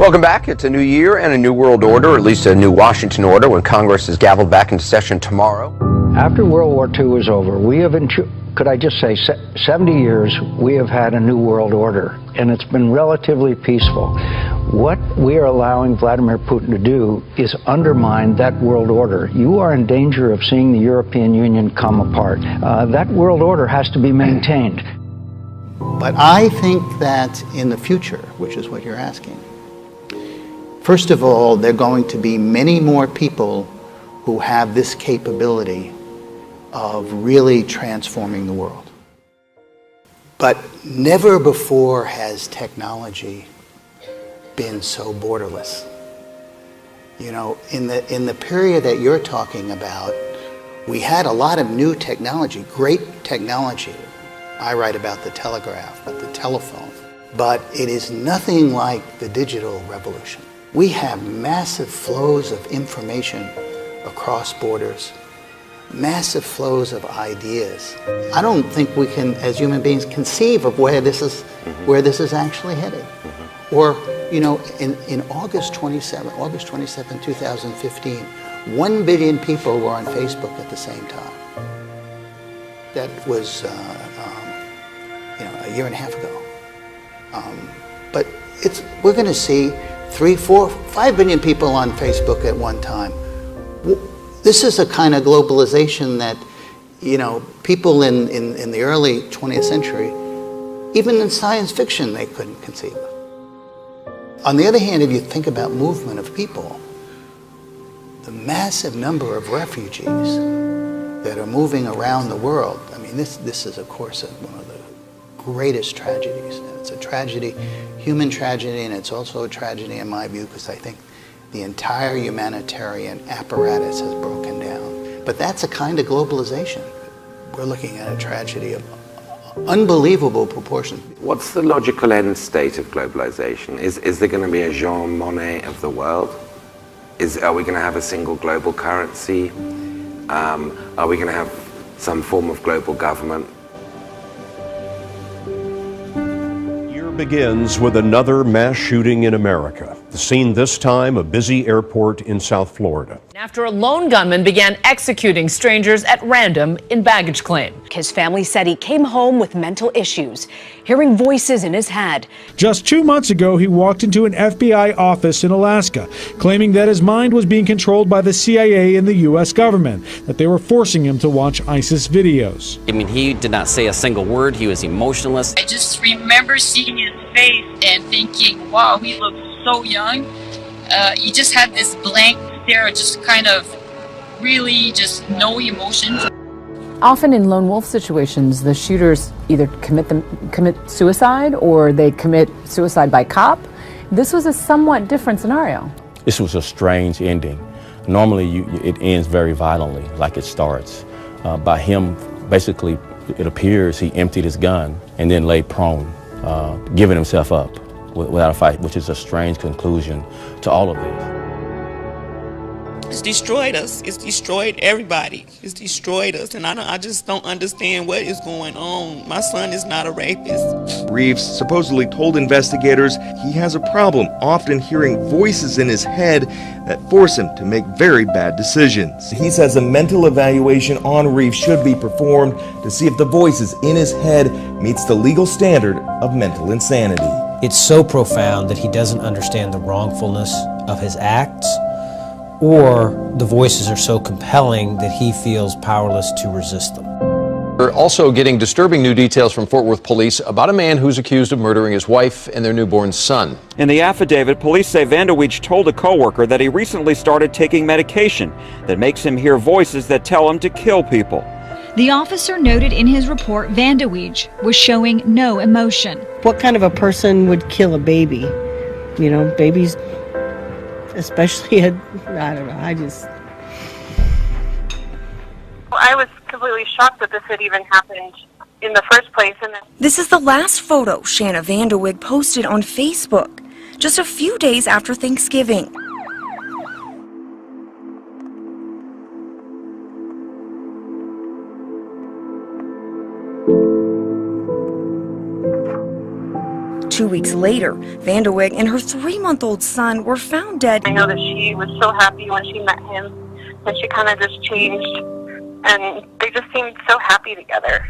Welcome back. It's a new year and a new world order, or at least a new Washington order, when Congress is gavelled back into session tomorrow. After World War II was over, we have, could I just say, 70 years, we have had a new world order, and it's been relatively peaceful. What we are allowing Vladimir Putin to do is undermine that world order. You are in danger of seeing the European Union come apart. That world order has to be maintained. But I think that in the future, which is what you're asking, first of all, there are going to be many more people who have this capability of really transforming the world. But never before has technology been so borderless. You know, in the period that you're talking about, we had a lot of new technology, great technology. I write about the telegraph, but the telephone. But it is nothing like the digital revolution. We have massive flows of information across borders, massive flows of ideas. I don't think we can, as human beings, conceive of where this is actually headed. Or, you know, in August 27, 2015, 1 billion people were on Facebook at the same time. That was, a year and a half ago. But we're going to see 3, 4, 5 billion people on Facebook at one time. This is a kind of globalization that, you know, people in the early 20th century, even in science fiction, they couldn't conceive of. On the other hand, if you think about movement of people, the massive number of refugees that are moving around the world, I mean, this is, of course, one of the greatest tragedies. It's a tragedy, human tragedy, and it's also a tragedy in my view, because I think the entire humanitarian apparatus has broken down. But that's a kind of globalization. We're looking at a tragedy of unbelievable proportions. What's the logical end state of globalization? Is there going to be a Jean Monnet of the world? Are we going to have a single global currency? Are we going to have some form of global government? Begins with another mass shooting in America. The scene this time, a busy airport in South Florida. After a lone gunman began executing strangers at random in baggage claim. His family said he came home with mental issues, hearing voices in his head. Just 2 months ago, he walked into an FBI office in Alaska, claiming that his mind was being controlled by the CIA and the U.S. government, that they were forcing him to watch ISIS videos. I mean, he did not say a single word. He was emotionless. I just remember seeing his face and thinking, wow, he looks so young. He just had this blank stare, just kind of really just no emotions. Often in lone wolf situations, the shooters either commit suicide or they commit suicide by cop. This was a somewhat different scenario. This was a strange ending. Normally it ends very violently, like it starts. By him, basically, it appears he emptied his gun and then lay prone, giving himself up without a fight, which is a strange conclusion to all of this. It's destroyed us. It's destroyed everybody. It's destroyed us, and I just don't understand what is going on. My son is not a rapist. Reeves supposedly told investigators he has a problem often hearing voices in his head that force him to make very bad decisions. He says a mental evaluation on Reeves should be performed to see if the voices in his head meets the legal standard of mental insanity. It's so profound that he doesn't understand the wrongfulness of his acts, or the voices are so compelling that he feels powerless to resist them. We're also getting disturbing new details from Fort Worth police about a man who's accused of murdering his wife and their newborn son. In the affidavit, police say Vanderweech told a coworker that he recently started taking medication that makes him hear voices that tell him to kill people. The officer noted in his report Vanderweech was showing no emotion. What kind of a person would kill a baby? You know, babies, especially I don't know, I was completely shocked that this had even happened in the first place. This is the last photo Shanna Vanderwig posted on Facebook, just a few days after Thanksgiving. 2 weeks later, Vanderwijk and her 3-month-old son were found dead. I know that she was so happy when she met him, and she kind of just changed, and they just seemed so happy together.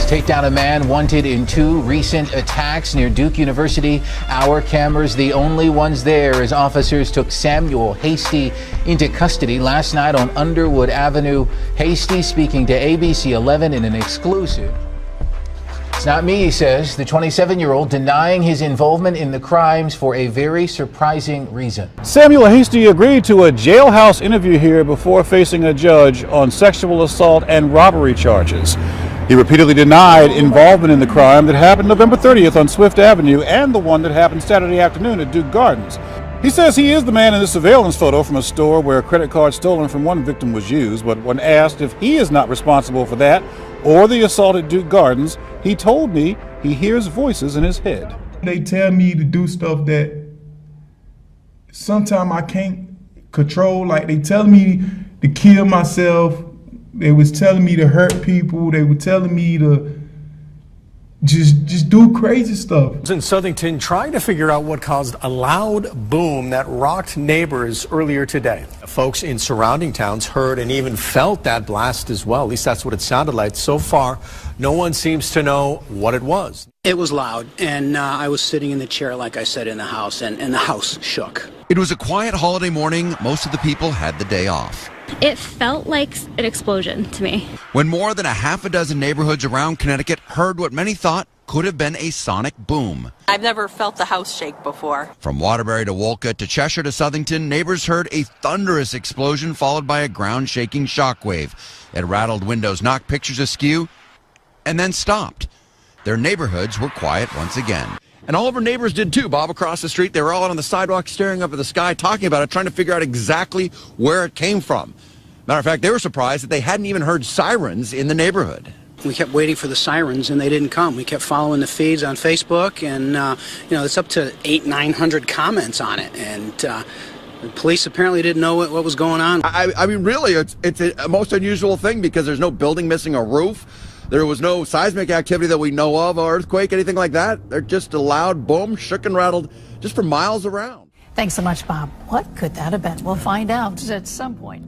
Take down a man wanted in 2 recent attacks near Duke University. Our cameras, the only ones there, as officers took Samuel Hasty into custody last night on Underwood Avenue. Hasty speaking to ABC 11 in an exclusive. It's not me, he says, the 27-year-old denying his involvement in the crimes for a very surprising reason. Samuel Hasty agreed to a jailhouse interview here before facing a judge on sexual assault and robbery charges. He repeatedly denied involvement in the crime that happened November 30th on Swift Avenue and the one that happened Saturday afternoon at Duke Gardens. He says he is the man in the surveillance photo from a store where a credit card stolen from one victim was used, but when asked if he is not responsible for that or the assault at Duke Gardens, he told me he hears voices in his head. They tell me to do stuff that sometimes I can't control, like they tell me to kill myself. They was telling me to hurt people. They were telling me to just do crazy stuff. In Southington, trying to figure out what caused a loud boom that rocked neighbors earlier today. Folks in surrounding towns heard and even felt that blast as well. At least that's what it sounded like. So far, no one seems to know what it was. It was loud, and I was sitting in the chair, like I said, in the house, and the house shook. It was a quiet holiday morning. Most of the people had the day off. It felt like an explosion to me. When more than a half a dozen neighborhoods around Connecticut heard what many thought could have been a sonic boom. I've never felt the house shake before. From Waterbury to Wolcott to Cheshire to Southington, neighbors heard a thunderous explosion followed by a ground-shaking shockwave. It rattled windows, knocked pictures askew, and then stopped. Their neighborhoods were quiet once again. And all of our neighbors did too, Bob, across the street. They were all out on the sidewalk staring up at the sky, talking about it, trying to figure out exactly where it came from. Matter of fact, they were surprised that they hadn't even heard sirens in the neighborhood. We kept waiting for the sirens, and they didn't come. We kept following the feeds on Facebook, and, it's up to 800-900 comments on it. And the police apparently didn't know what was going on. I mean, really, it's a most unusual thing because there's no building missing a roof. There was no seismic activity that we know of, or earthquake, anything like that. They're just a loud boom, shook and rattled just for miles around. Thanks so much, Bob. What could that have been? We'll find out at some point.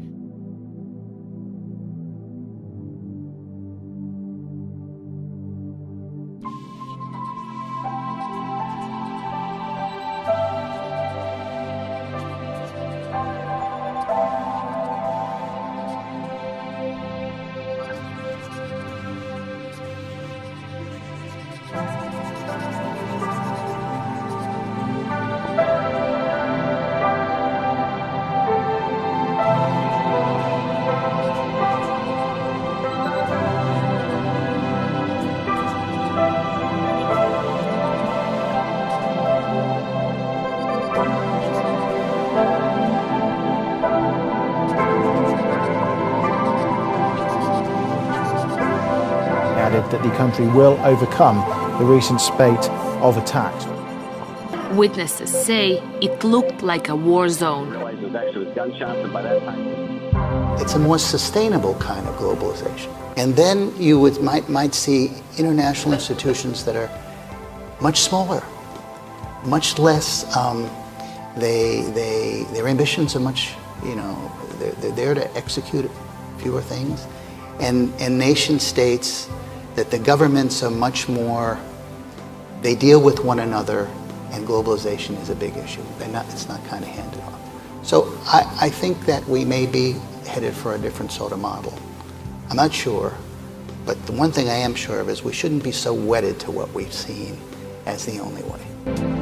That the country will overcome the recent spate of attacks. Witnesses say it looked like a war zone. It's a more sustainable kind of globalization. And then you might see international institutions that are much smaller, much less, their ambitions are much, they're there to execute fewer things. And nation states that the governments are much more, they deal with one another, and globalization is a big issue. It's not kind of handed off. So I think that we may be headed for a different sort of model. I'm not sure, But the one thing I am sure of is we shouldn't be so wedded to what we've seen as the only way.